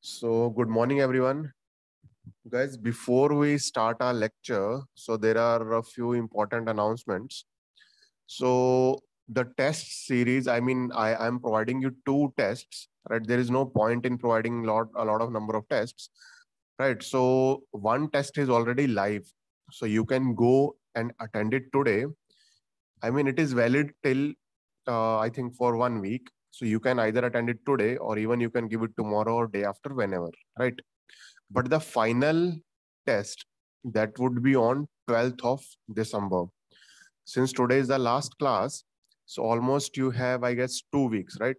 So, good morning, everyone. Guys, before we start our lecture, so there are a few important announcements. So, the test series, I am providing you two tests, right? There is no point in providing a lot of number of tests, right? So, one test is already live. So, you can go and attend it today. It is valid till, I think, for 1 week. So, you can either attend it today or even you can give it tomorrow or day after, whenever, right? But the final test that would be on 12th of December. Since today is the last class, so almost you have, I guess, 2 weeks, right?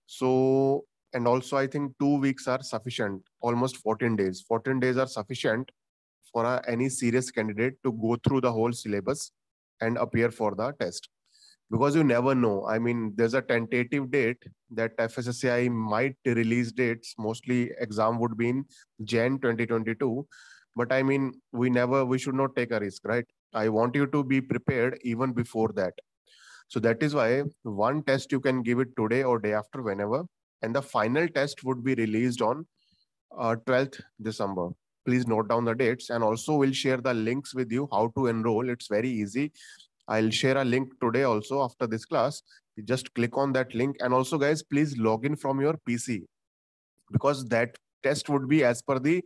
So, and also I think 2 weeks are sufficient, almost 14 days. 14 days are sufficient for any serious candidate to go through the whole syllabus and appear for the test, because you never know. There's a tentative date that FSSAI might release dates. Mostly exam would be in Jan 2022. But we should not take a risk, right? I want you to be prepared even before that. So that is why one test you can give it today or day after, whenever. And the final test would be released on 12th December. Please note down the dates, and also we'll share the links with you how to enroll. It's very easy. I'll share a link today also after this class. You just click on that link. And also, guys, please log in from your PC, because that test would be as per the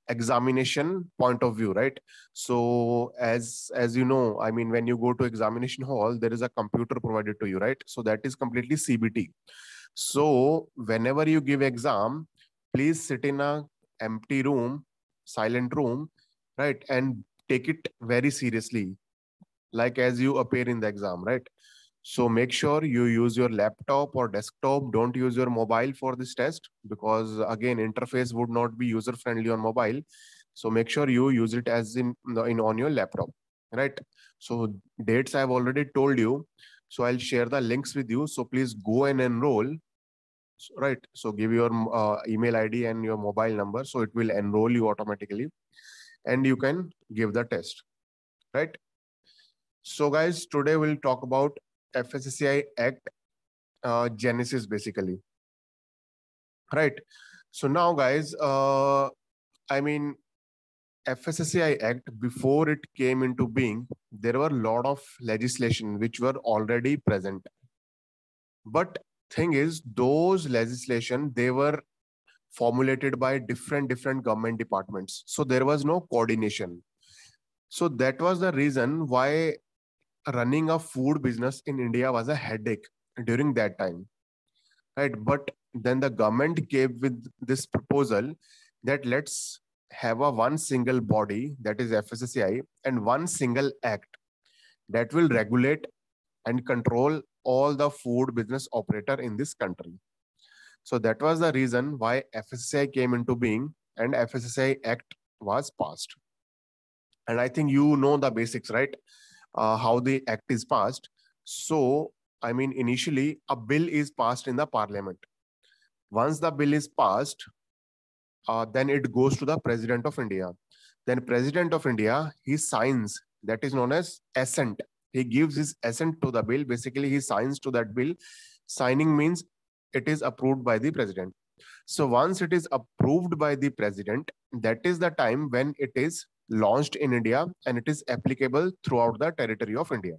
examination point of view, right? So as you know, when you go to examination hall, there is a computer provided to you, right? So that is completely CBT. So whenever you give exam, please sit in a empty room, silent room, right? And take it very seriously, like as you appear in the exam, right? So make sure you use your laptop or desktop. Don't use your mobile for this test, because again, interface would not be user friendly on mobile. So make sure you use it as in on your laptop, right? So dates I've already told you. So I'll share the links with you. So please go and enroll. Right. So give your email ID and your mobile number. So it will enroll you automatically, and you can give the test, right? So, guys, today we'll talk about FSSAI Act genesis, basically. Right. So now, guys, I mean, FSSAI Act, before it came into being, there were a lot of legislation which were already present. But thing is, those legislation, they were formulated by different government departments. So there was no coordination. So that was the reason why running a food business in India was a headache during that time, right? But then the government came with this proposal that let's have a one single body, that is FSSAI, and one single act that will regulate and control all the food business operator in this country. So that was the reason why FSSAI came into being and FSSAI Act was passed. And I think you know the basics, right? How the act is passed. So, initially a bill is passed in the parliament. Once the bill is passed, then it goes to the President of India. Then President of India, he signs, that is known as assent. He gives his assent to the bill. Basically, he signs to that bill. Signing means it is approved by the president. So once it is approved by the president, that is the time when it is launched in India and it is applicable throughout the territory of India.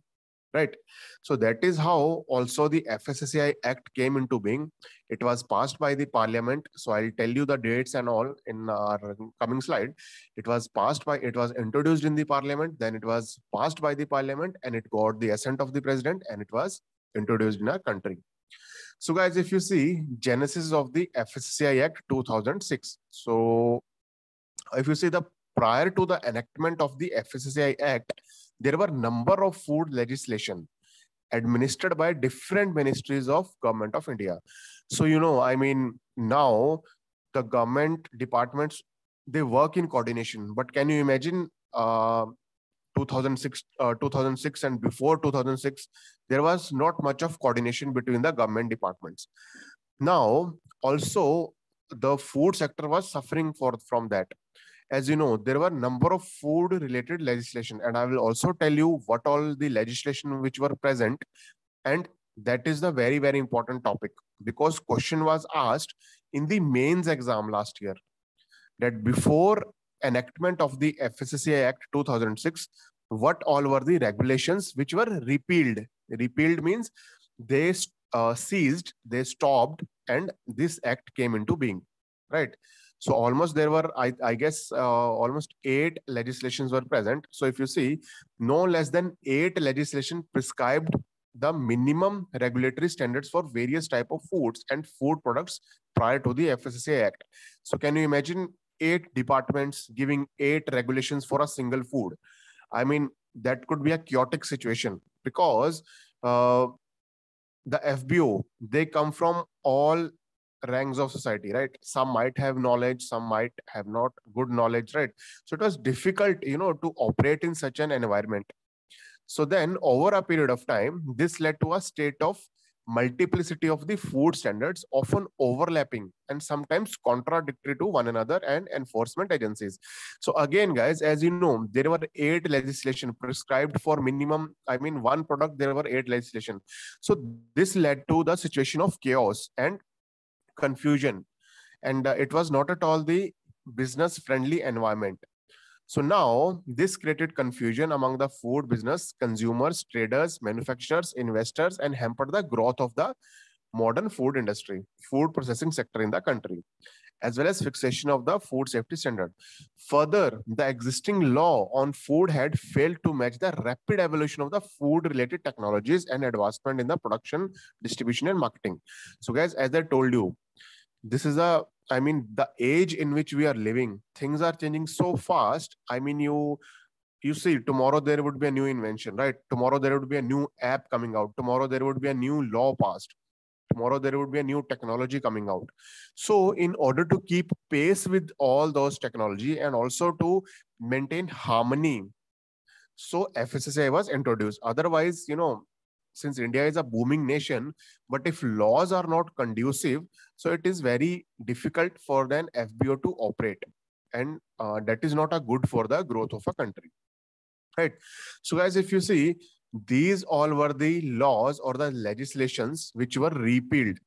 Right. So that is how also the FSSAI Act came into being. It was passed by the parliament. So I'll tell you the dates and all in our coming slide. It was introduced in the parliament, then it was passed by the parliament, and it got the assent of the president, and it was introduced in our country. So guys, if you see genesis of the FSSAI Act 2006. So if you see the prior to the enactment of the FSSAI Act, there were number of food legislation administered by different ministries of government of India. So, now the government departments, they work in coordination. But can you imagine 2006 and before 2006, there was not much of coordination between the government departments. Now, also, the food sector was suffering from that. As you know, there were number of food related legislation, and I will also tell you what all the legislation which were present and That is the very, very important topic, because question was asked in the mains exam last year that before enactment of the FSSAI Act 2006, what all were the regulations which were repealed? Repealed means they ceased, they stopped, and this act came into being, right? So almost there were, I guess, almost 8 legislations were present. So if you see, no less than 8 legislation prescribed the minimum regulatory standards for various type of foods and food products prior to the FSSAI Act. So can you imagine 8 departments giving 8 regulations for a single food? I mean, that could be a chaotic situation, because the FBO, they come from all ranks of society, right? Some might have knowledge, some might have not good knowledge, right? So it was difficult, to operate in such an environment. So then over a period of time, this led to a state of multiplicity of the food standards, often overlapping and sometimes contradictory to one another and enforcement agencies. So again, guys, as you know, there were 8 legislation prescribed for minimum, I mean, one product, there were 8 legislation. So this led to the situation of chaos and confusion. And it was not at all the business friendly environment. So now this created confusion among the food business, consumers, traders, manufacturers, investors, and hampered the growth of the modern food industry, food processing sector in the country, as well as fixation of the food safety standard. Further, the existing law on food had failed to match the rapid evolution of the food related technologies and advancement in the production, distribution, and marketing. So, guys, as I told you, this is a, I mean, the age in which we are living, things are changing so fast. I mean, you see, tomorrow there would be a new invention, right? Tomorrow there would be a new app coming out. Tomorrow there would be a new law passed. Tomorrow there would be a new technology coming out. So in order to keep pace with all those technology and also to maintain harmony, so FSSAI was introduced. Otherwise, since India is a booming nation, but if laws are not conducive, so it is very difficult for an FBO to operate. And that is not a good for the growth of a country, right? So guys, if you see, these all were the laws or the legislations which were repealed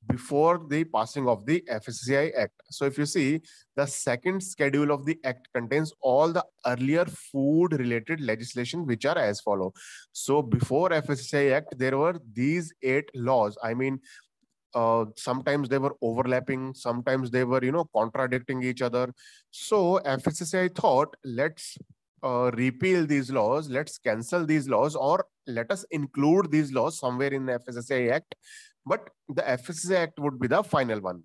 before the passing of the FSCI Act. So if you see, the second schedule of the Act contains all the earlier food related legislation which are as follow. So before FSCI Act, there were these 8 laws. I mean, sometimes they were overlapping, sometimes they were, contradicting each other. So FSSAI thought, let's repeal these laws, let's cancel these laws, or let us include these laws somewhere in the FSSAI Act. But the FSSAI Act would be the final one,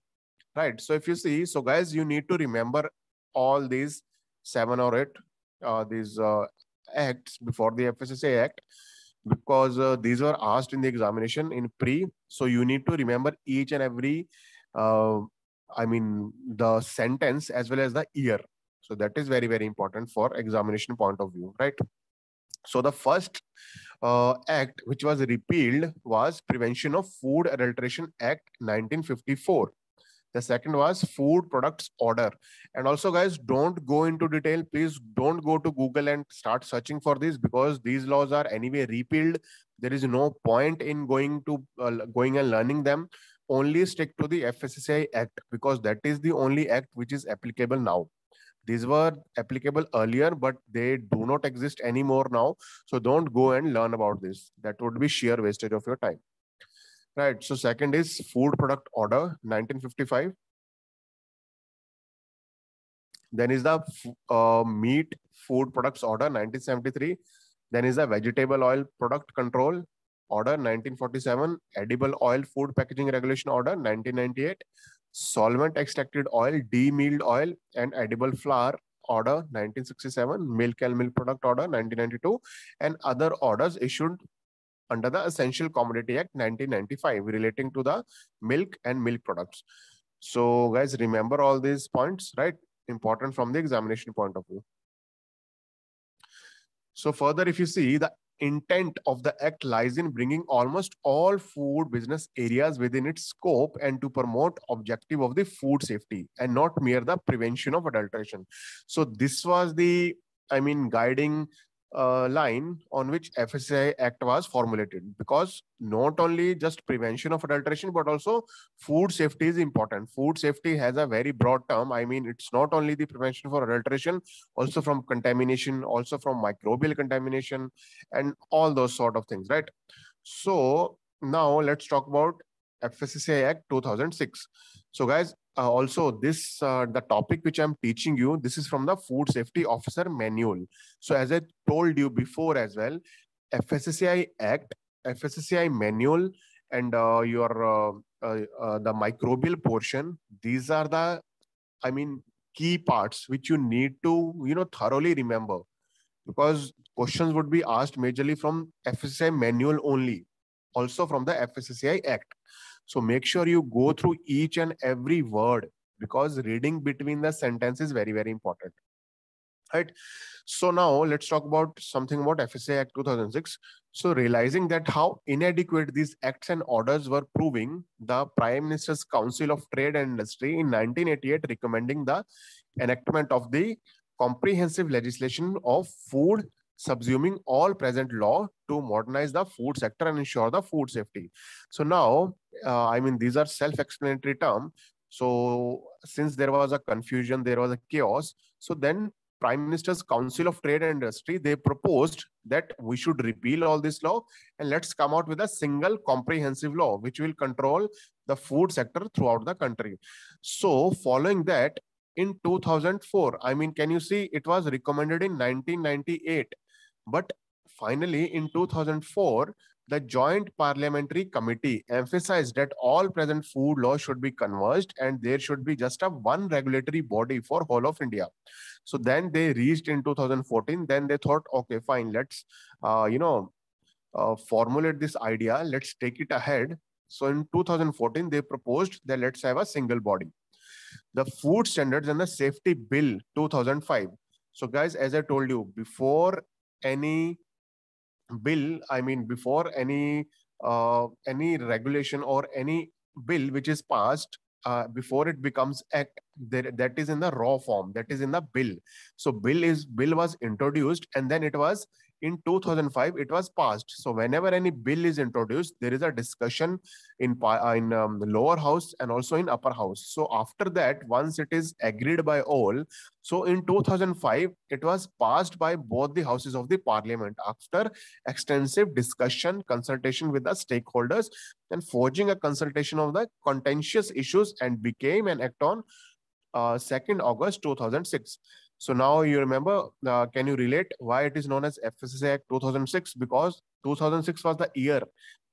right? So if you see, so guys, you need to remember all these 7 or 8 these acts before the FSSAI Act, because these were asked in the examination in pre. So you need to remember each and every, uh, I mean, the sentence as well as the year. So that is very, very important for examination point of view, right? So the first act which was repealed was Prevention of Food Adulteration Act 1954. The second was Food Products Order. And also, guys, don't go into detail. Please don't go to Google and start searching for this, because these laws are anyway repealed. There is no point in going and learning them. Only stick to the FSSAI Act, because that is the only act which is applicable now. These were applicable earlier, but they do not exist anymore now. So don't go and learn about this. That would be sheer wastage of your time. Right. So second is Food Product Order 1955. Then is the Meat Food Products Order 1973. Then is the Vegetable Oil Product Control Order 1947. Edible Oil Food Packaging Regulation Order 1998. Solvent Extracted Oil, Demilled Oil, and Edible Flour Order 1967. Milk and Milk Product Order 1992. And other orders issued under the Essential Commodity Act 1995 relating to the milk and milk products. So guys, remember all these points, right? Important from the examination point of view. So further, if you see, the intent of the act lies in bringing almost all food business areas within its scope and to promote objective of the food safety and not mere the prevention of adulteration. So this was the, I mean, guiding line on which FSSAI Act was formulated, because not only just prevention of adulteration, but also food safety is important. Food safety has a very broad term. I mean, it's not only the prevention for adulteration, also from contamination, also from microbial contamination, and all those sort of things, right? So now let's talk about FSSAI Act 2006. So guys, also this the topic which I'm teaching you, this is from the Food Safety Officer Manual. So as I told you before as well, FSSAI Act, FSSAI Manual, and the microbial portion, these are the, I mean, key parts which you need to, thoroughly remember, because questions would be asked majorly from FSSAI Manual only, also from the FSSAI Act. So make sure you go through each and every word, because reading between the sentences is very, very important. Right. So now let's talk about something about FSSAI Act 2006. So realizing that how inadequate these acts and orders were proving, the Prime Minister's Council of Trade and Industry in 1988 recommending the enactment of the comprehensive legislation of food, subsuming all present law to modernize the food sector and ensure the food safety. So now, I mean, these are self-explanatory terms. So since there was a confusion, there was a chaos. So then Prime Minister's Council of Trade and Industry, they proposed that we should repeal all this law and let's come out with a single comprehensive law which will control the food sector throughout the country. So following that, in 2004, I mean, can you see, it was recommended in 1998, but finally in 2004, the Joint Parliamentary Committee emphasized that all present food laws should be converged and there should be just a one regulatory body for whole of India. So then they reached in 2014. Then they thought, okay, fine, let's formulate this idea. Let's take it ahead. So in 2014, they proposed that let's have a single body, the Food Standards and the Safety Bill 2005. So guys, as I told you, before any bill, I mean, before any regulation or any bill which is passed, before it becomes act, that is in the raw form, that is in the bill. So bill was introduced, and then it was in 2005 it was passed. So whenever any bill is introduced, there is a discussion in the lower house and also in upper house. So after that, once it is agreed by all, so in 2005 it was passed by both the houses of the parliament after extensive discussion, consultation with the stakeholders, and forging a consultation of the contentious issues, and became an act on 2nd August 2006. So now you remember, can you relate why it is known as FSSAI Act 2006? Because 2006 was the year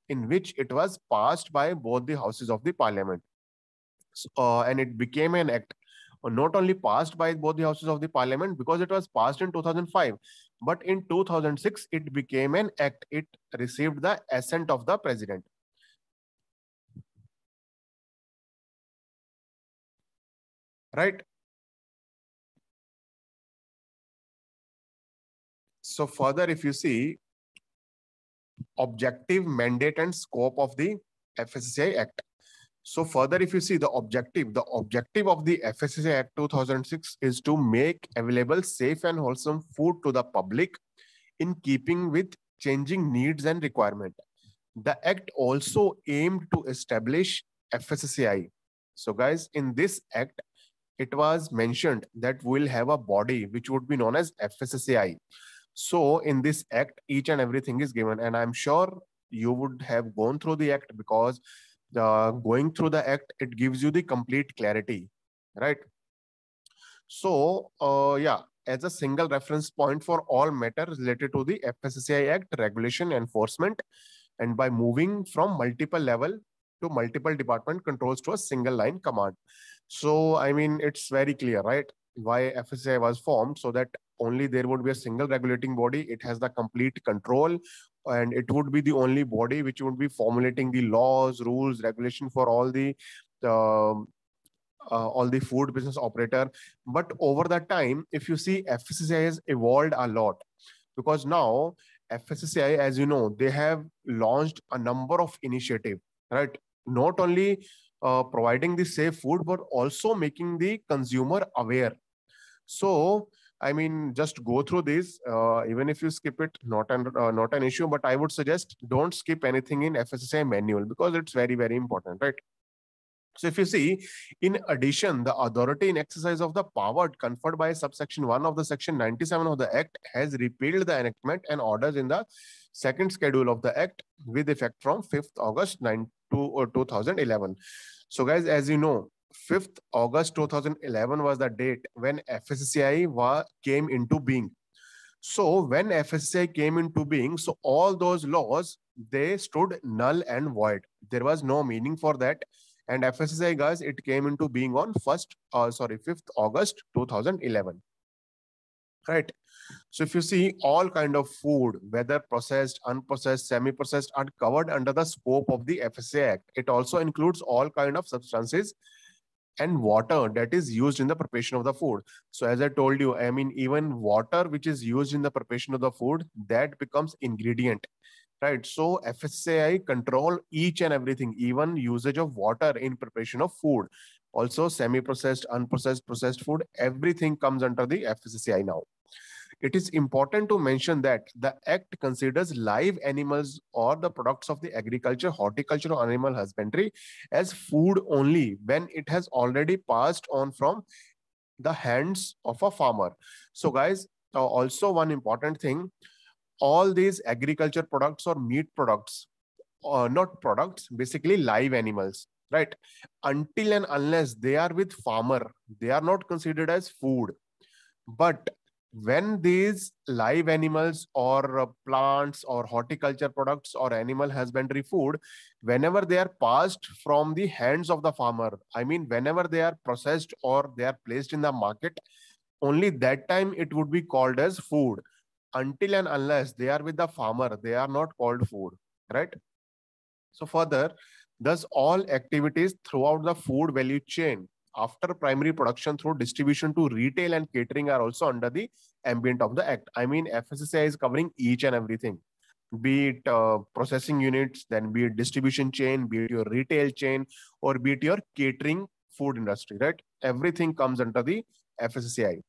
in which it was passed by both the houses of the parliament. And it became an act, not only passed by both the houses of the parliament, because it was passed in 2005, but in 2006 it became an act. It received the assent of the president. Right. So further, if you see objective, mandate, and scope of the FSSAI Act. So further, if you see the objective of the FSSAI Act 2006 is to make available safe and wholesome food to the public in keeping with changing needs and requirement. The act also aimed to establish FSSAI. So guys, in this act, it was mentioned that we'll have a body which would be known as FSSAI. So in this act, each and everything is given, and I'm sure you would have gone through the act, because going through the act, it gives you the complete clarity, right? So yeah, as a single reference point for all matters related to the FSSAI Act regulation enforcement, and by moving from multiple level to multiple department controls to a single line command. So I mean, it's very clear, right, why FSSAI was formed, so that only there would be a single regulating body. It has the complete control, and it would be the only body which would be formulating the laws, rules, regulation for um, all the food business operator. But over that time, if you see, FSSAI has evolved a lot, because now FSSAI, as you know, they have launched a number of initiatives, right? Not only providing the safe food, but also making the consumer aware. So I mean, just go through these. Even if you skip it, not an issue. But I would suggest don't skip anything in FSSAI manual because it's very, very important, right? So if you see, in addition, the authority in exercise of the power conferred by subsection 1 of the section 97 of the Act has repealed the enactment and orders in the second schedule of the Act with effect from 5th August 2011. So guys, as you know, 5th August 2011 was the date when FSSAI came into being. So when FSSAI came into being, so all those laws, they stood null and void. There was no meaning for that. And FSSAI, guys, it came into being on 5th August 2011. Right. So if you see, all kind of food, whether processed, unprocessed, semi-processed, are covered under the scope of the FSSAI Act. It also includes all kind of substances and water that is used in the preparation of the food. So as I told you, I mean, even water which is used in the preparation of the food, that becomes ingredient, right? So FSSAI control each and everything, even usage of water in preparation of food. Also semi-processed, unprocessed, processed food, everything comes under the FSSAI now. It is important to mention that the Act considers live animals or the products of the agriculture, horticulture, or animal husbandry as food only when it has already passed on from the hands of a farmer. So guys, also one important thing, all these agriculture products or meat products, not products, basically live animals, right? Until and unless they are with farmer, they are not considered as food. But when these live animals or plants or horticulture products or animal husbandry food, whenever they are passed from the hands of the farmer, I mean, whenever they are processed or they are placed in the market, only that time it would be called as food. Until and unless they are with the farmer, they are not called food, right? So further, thus all activities throughout the food value chain after primary production through distribution to retail and catering are also under the ambient of the Act. I mean, FSSAI is covering each and everything, be it processing units, then be it distribution chain, be it your retail chain, or be it your catering food industry, right? Everything comes under the FSSAI.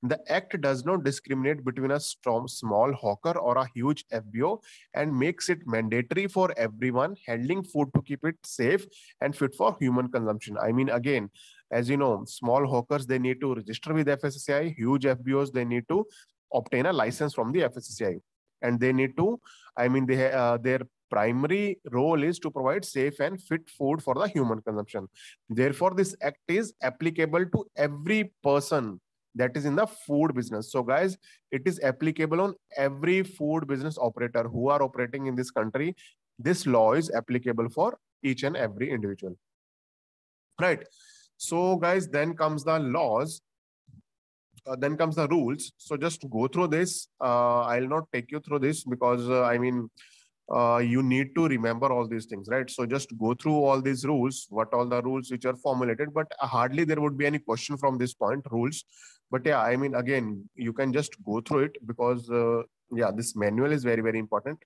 The Act does not discriminate between a small hawker or a huge FBO and makes it mandatory for everyone handling food to keep it safe and fit for human consumption. I mean, again, as you know, small hawkers, they need to register with FSSAI. Huge FBOs, they need to obtain a license from the FSSAI. And they need to, I mean, their primary role is to provide safe and fit food for the human consumption. Therefore, this Act is applicable to every person that is in the food business. So guys, it is applicable on every food business operator who are operating in this country. This law is applicable for each and every individual, right? So guys, then comes the laws, then comes the rules. So just go through this. I'll not take you through this because I mean, you need to remember all these things, right? So just go through all these rules, what all the rules which are formulated, but hardly there would be any question from this point, rules. But yeah, I mean, again, you can just go through it because, yeah, this manual is very, very important.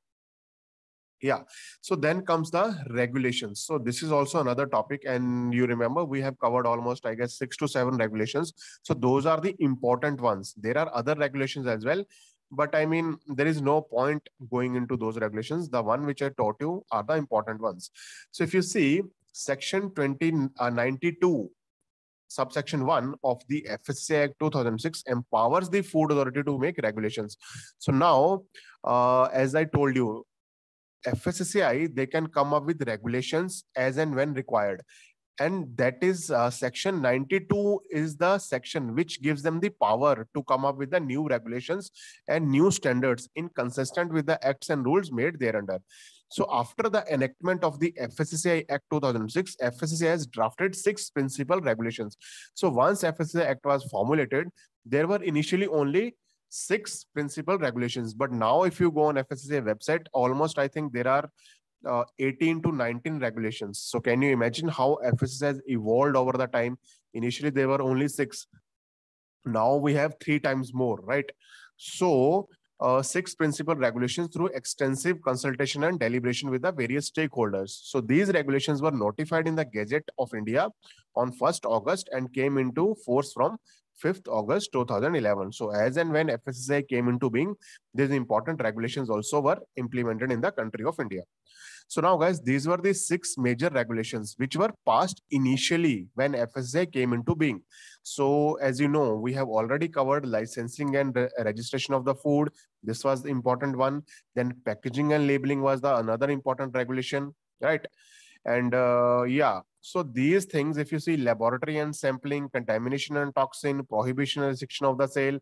Yeah. So then comes the regulations. So this is also another topic. And you remember, we have covered almost, I guess, 6 to 7 regulations. So those are the important ones. There are other regulations as well. But I mean, there is no point going into those regulations. The one which I taught you are the important ones. So if you see section 2092, subsection 1 of the FSSAI Act 2006 empowers the Food Authority to make regulations. So now, as I told you, FSSAI, they can come up with regulations as and when required. And that is section 92 is the section which gives them the power to come up with the new regulations and new standards in consistent with the acts and rules made thereunder. So after the enactment of the FSSAI Act 2006, FSSAI has drafted 6 principal regulations. So once FSSAI Act was formulated, there were initially only 6 principal regulations. But now if you go on FSSAI website, almost I think there are 18 to 19 regulations. So can you imagine how FSSAI has evolved over the time? Initially, there were only 6. Now we have 3 times more, right? So 6 principal regulations through extensive consultation and deliberation with the various stakeholders. So these regulations were notified in the Gazette of India on 1st August and came into force from 5th August 2011. So as and when FSSAI came into being, these important regulations also were implemented in the country of India. So now, guys, these were the 6 major regulations which were passed initially when FSSAI came into being. So as you know, we have already covered licensing and registration of the food. This was the important one. Then packaging and labeling was the another important regulation, right? And yeah, so these things, if you see laboratory and sampling, contamination and toxin, prohibition and restriction of the sale,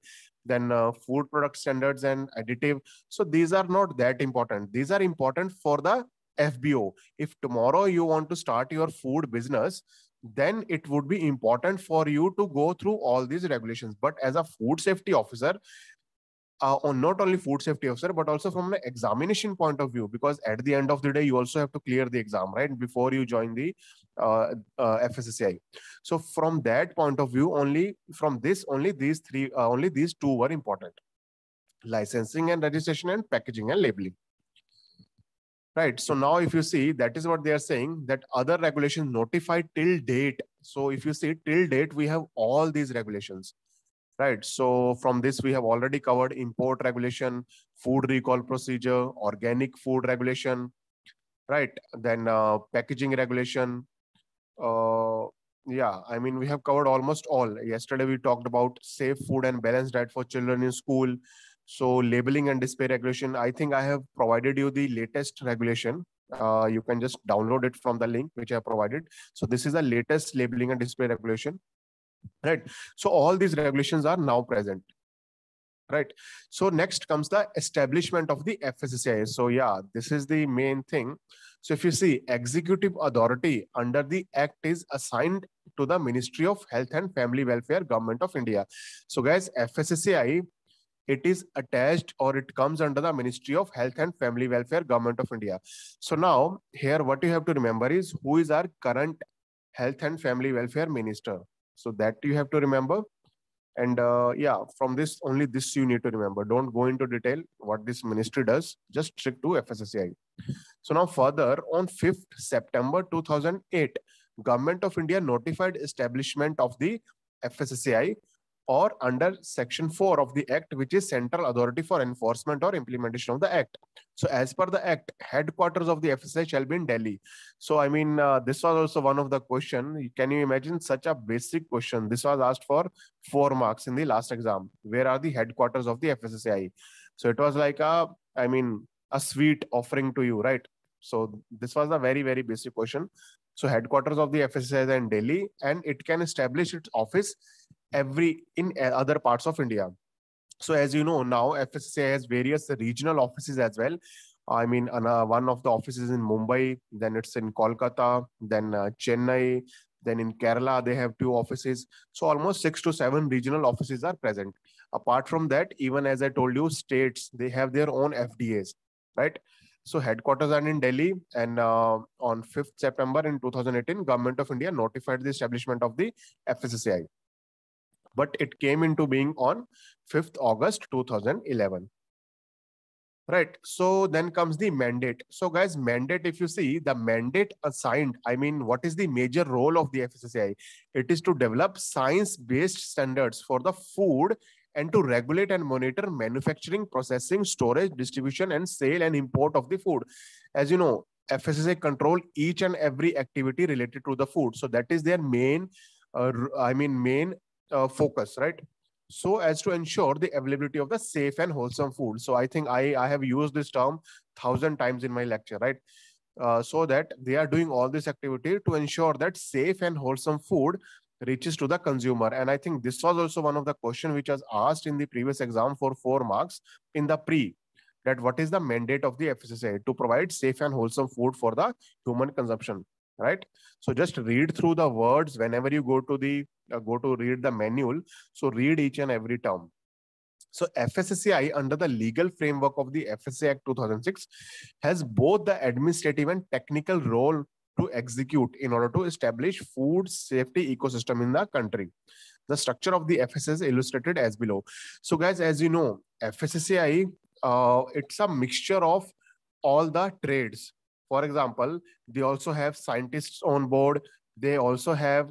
then food product standards and additive. So these are not that important. These are important for the FBO. If tomorrow you want to start your food business, then it would be important for you to go through all these regulations. But as a food safety officer, on not only food safety officer, but also from an examination point of view, because at the end of the day, you also have to clear the exam, right? Before you join the FSSAI. So from that point of view, only from this, only these three, only these two were important: licensing and registration, and packaging and labeling. Right. So now if you see, that is what they are saying, that other regulations notified till date. So if you see till date, we have all these regulations. Right. So from this, we have already covered import regulation, food recall procedure, organic food regulation, right? Then packaging regulation. Uh, yeah, I mean, we have covered almost all. Yesterday, we talked about safe food and balanced diet for children in school. So labeling and display regulation, I think I have provided you the latest regulation. You can just download it from the link which I have provided. So this is the latest labeling and display regulation, right? So all these regulations are now present, right? So next comes the establishment of the FSSAI. So yeah, this is the main thing. So if you see, executive authority under the act is assigned to the Ministry of Health and Family Welfare, Government of India. So guys, FSSAI, it is attached, or it comes under the Ministry of Health and Family Welfare, Government of India. So now here, what you have to remember is who is our current Health and Family Welfare Minister. So that you have to remember. And yeah, from this, only this you need to remember. Don't go into detail what this ministry does. Just stick to FSSAI. So now further, on 5th September 2008, Government of India notified establishment of the FSSAI, or under Section 4 of the Act, which is Central Authority for Enforcement or Implementation of the Act. So as per the Act, headquarters of the FSSAI shall be in Delhi. So I mean, this was also one of the question. Can you imagine such a basic question? This was asked for 4 marks in the last exam. Where are the headquarters of the FSSAI? So it was like I mean, a sweet offering to you, right? So this was a very, very basic question. So headquarters of the FSSAI is in Delhi, and it can establish its office in other parts of India. So as you know, now FSSAI has various regional offices as well. I mean, one of the offices in Mumbai, then it's in Kolkata, then Chennai, then in Kerala, they have 2 offices. So almost 6 to 7 regional offices are present. Apart from that, even as I told you, states, they have their own FDAs, right? So headquarters are in Delhi, and on 5th September in 2018, Government of India notified the establishment of the FSSAI. But it came into being on 5th August 2011. Right. So then comes the mandate. So guys, mandate, if you see the mandate assigned, I mean, what is the major role of the FSSAI? It is to develop science-based standards for the food and to regulate and monitor manufacturing, processing, storage, distribution, and sale and import of the food. As you know, FSSAI control each and every activity related to the food. So that is their main, main focus, right? So as to ensure the availability of the safe and wholesome food. So I think I have used this term 1,000 times in my lecture, right? So that they are doing all this activity to ensure that safe and wholesome food reaches to the consumer. And I think this was also one of the question which was asked in the previous exam for 4 marks in the pre, that what is the mandate of the FSSAI? To provide safe and wholesome food for the human consumption, right? So just read through the words whenever you go to read the manual. So read each and every term. So FSSAI, under the legal framework of the FSSAI Act 2006, has both the administrative and technical role to execute in order to establish food safety ecosystem in the country. The structure of the FSSAI is illustrated as below. So guys, as you know, FSSAI, it's a mixture of all the trades. For example, they also have scientists on board, They also have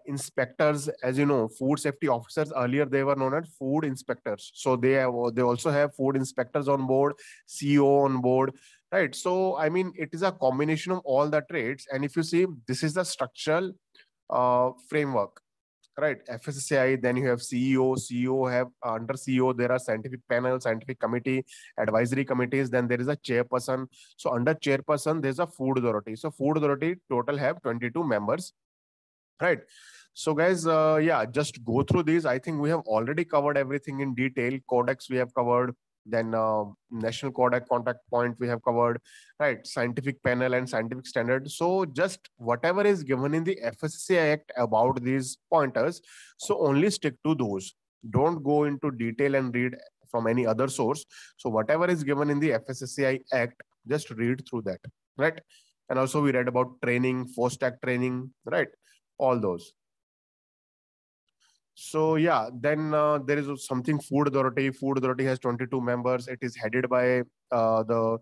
inspectors, as you know, food safety officers. Earlier, they were known as food inspectors. So they also have food inspectors on board, CEO on board, right? So I mean, it is a combination of all the trades. And if you see, this is the structural framework, right? FSSAI, then you have CEO. CEO have under CEO there are scientific panel, scientific committee, advisory committees. Then there is a chairperson. So under chairperson, there's a food authority. So food authority total have 22 members, right? So guys, yeah, just go through these. I think we have already covered everything in detail. Codex we have covered, then national codex contact point we have covered, right? Scientific panel and scientific standard. So just whatever is given in the FSSAI Act about these pointers, so only stick to those. Don't go into detail and read from any other source. So whatever is given in the FSSAI Act, just read through that, right? And also we read about training, post-act training, right? All those. So yeah, then there is something food authority. Food authority has 22 members. It is headed by the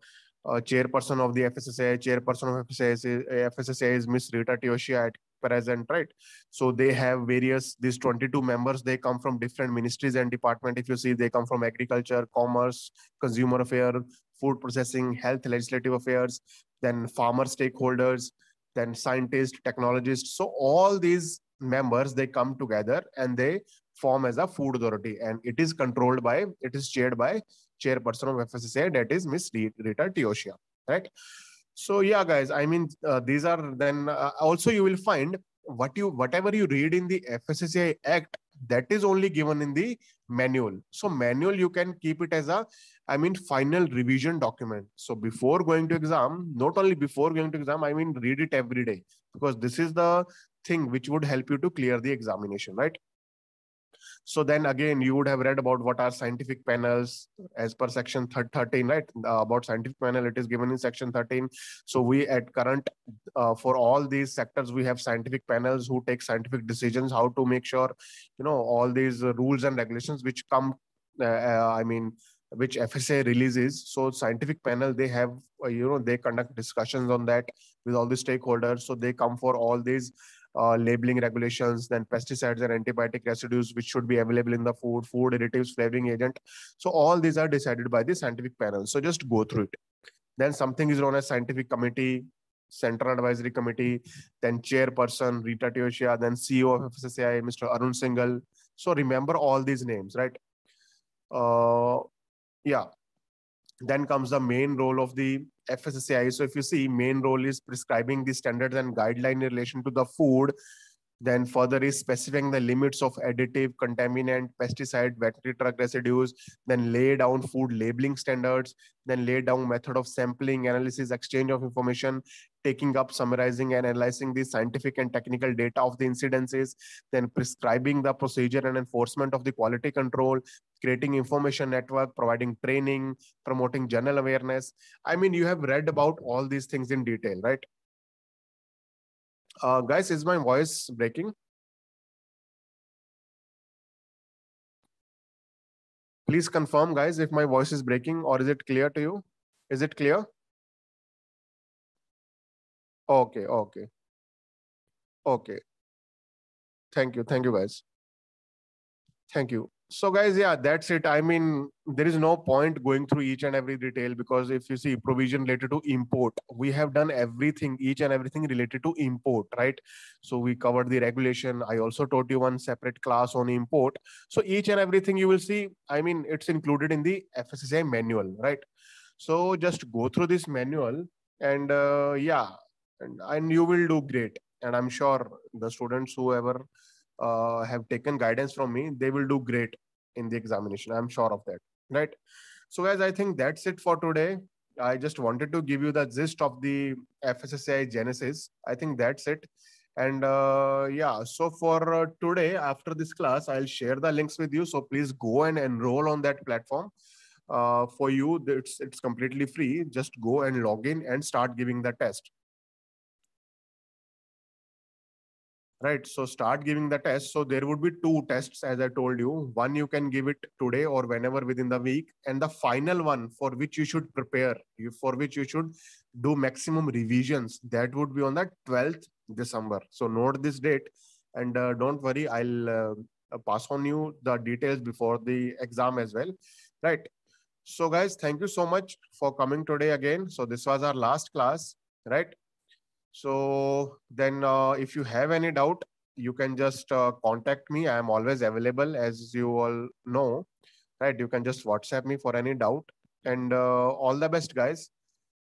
chairperson of the FSSAI. Chairperson of FSSAI is Miss Rita Teoshia at present, right? So they have various, these 22 members, they come from different ministries and department. If you see, they come from agriculture, commerce, consumer affair, food processing, health, legislative affairs, then farmer stakeholders, then scientists, technologists. So all these members, they come together and they form as a food authority, and it is controlled by, it is chaired by chairperson of FSSAI, that is Miss Rita Teoshia, right? So yeah, guys, I mean, these are then also you will find whatever you read in the FSSAI Act, that is only given in the manual. So manual, you can keep it as a, I mean, final revision document. So before going to exam, not only before going to exam, I mean, read it every day, because this is the thing which would help you to clear the examination, right? So then again, you would have read about what are scientific panels as per section 13, right? About scientific panel, it is given in section 13. So we at current, for all these sectors, we have scientific panels who take scientific decisions, how to make sure, you know, all these rules and regulations which come, I mean, which FSA releases. So scientific panel, they have, they conduct discussions on that with all the stakeholders. So they come for all these labeling regulations, then pesticides and antibiotic residues which should be available in the food, food additives, flavoring agent. So all these are decided by the scientific panel. So just go through it. Then something is known as scientific committee, central advisory committee, then chairperson Rita Teoshia, then CEO of FSSAI Mr. Arun Singhal. So remember all these names, right? Yeah. Then comes the main role of the FSSAI. So if you see, main role is prescribing the standards and guideline in relation to the food. Then further is specifying the limits of additive, contaminant, pesticide, veterinary drug residues. Then lay down food labeling standards. Then lay down method of sampling, analysis, exchange of information, taking up, summarizing, and analyzing the scientific and technical data of the incidences. Then prescribing the procedure and enforcement of the quality control, creating information network, providing training, promoting general awareness. I mean, you have read about all these things in detail, right? Guys, is my voice breaking? Please confirm, guys, if my voice is breaking, or is it clear to you? Is it clear? Okay, okay, okay. Thank you. Thank you, guys. Thank you. So guys, yeah, that's it. I mean, there is no point going through each and every detail, because if you see provision related to import, we have done everything, each and everything related to import, right? So we covered the regulation. I also taught you one separate class on import. So each and everything you will see, I mean, it's included in the FSSAI manual, right? So just go through this manual, and yeah, and you will do great. And I'm sure the students whoever have taken guidance from me, they will do great in the examination. I'm sure of that, right? So guys, I think that's it for today. I just wanted to give you the gist of the FSSAI Genesis. I think that's it. And yeah, so for today, after this class, I'll share the links with you. So please go and enroll on that platform. For you, it's completely free. Just go and log in and start giving the test. Right. So start giving the test. So there would be two tests, as I told you. One you can give it today or whenever within the week. And the final one for which you should prepare, for which you should do maximum revisions, that would be on the 12th December. So note this date, and don't worry, I'll pass on you the details before the exam as well. Right. So guys, thank you so much for coming today again. So this was our last class, right? So then if you have any doubt, you can just contact me. I am always available, as you all know, right? You can just WhatsApp me for any doubt. And all the best, guys.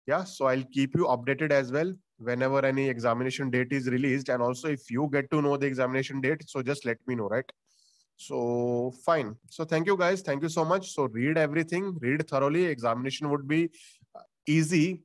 Yeah, so I'll keep you updated as well whenever any examination date is released. And also, if you get to know the examination date, so just let me know, right? So fine. So thank you, guys. Thank you so much. So read everything, read thoroughly. Examination would be easy,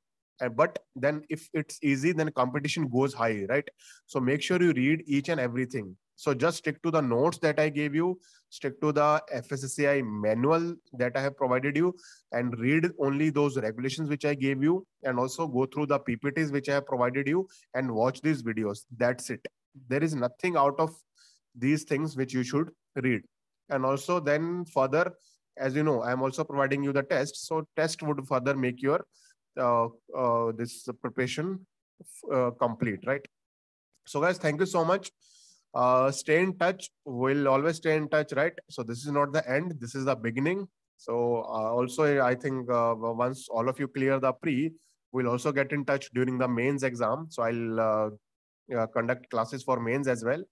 but then if it's easy, then competition goes high, right? So make sure you read each and everything. So just stick to the notes that I gave you, stick to the FSSAI manual that I have provided you, and read only those regulations which I gave you, and also go through the PPTs which I have provided you, and watch these videos. That's it. There is nothing out of these things which you should read. And also then further, as you know, I'm also providing you the test. So test would further make your this preparation complete, right? So guys, thank you so much. Stay in touch. We'll always stay in touch, right? So this is not the end. This is the beginning. So also, I think once all of you clear the pre, we'll also get in touch during the mains exam. So I'll conduct classes for mains as well.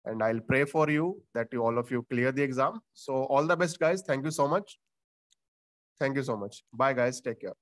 And I'll pray for you that you, all of you clear the exam. So all the best, guys. Thank you so much. Thank you so much. Bye, guys. Take care.